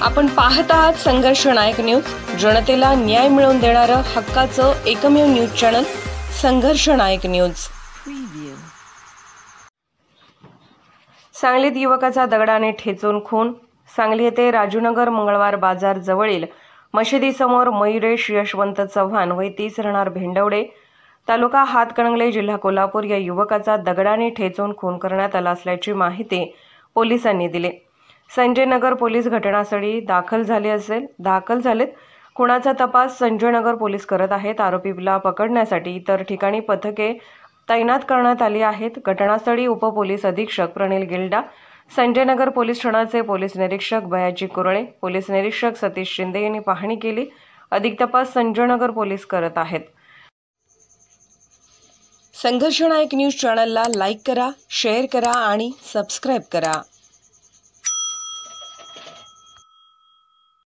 आपण पाहत आहात संघर्ष नायक न्यूज, जनतेला न्याय मिळवून देणारं हक्काचं एकमेव न्यूज चॅनल संघर्ष नायक न्यूज। सांगलीत युवकाचा दगडाने ठेचून खून। सांगली येथे राजूनगर मंगळवार बाजार जवळील मशिदीसमोर मयुरेश यशवंत चव्हाण वय 30 राहणार भेंडवडे, तालुका हातकणंगले, जिल्हा कोल्हापूर या युवकाचा दगडाने ठेचून खून करण्यात आला असल्याची माहिती पोलिसांनी दिली। संजयनगर पोलीस घटनास्थळी दाखल झालेत। खुनाचा तपास संजयनगर पोलीस करत आहेत। आरोपीला पकडण्यासाठी इतर ठिकाणी पथके तैनात करण्यात आली आहेत। घटनास्थळी उपपोलीस अधीक्षक प्रणिल गिल्डा, संजयनगर पोलीस ठाण्याचे पोलीस निरीक्षक बयाजी कुरळे, पोलीस निरीक्षक सतीश शिंदे यांनी पाहणी केली। अधिक तपास संजयनगर पोलीस करत आहेत। संघर्ष नायक न्यूज चॅनलला लाईक करा, शेअर करा आणि सबस्क्राईब करा।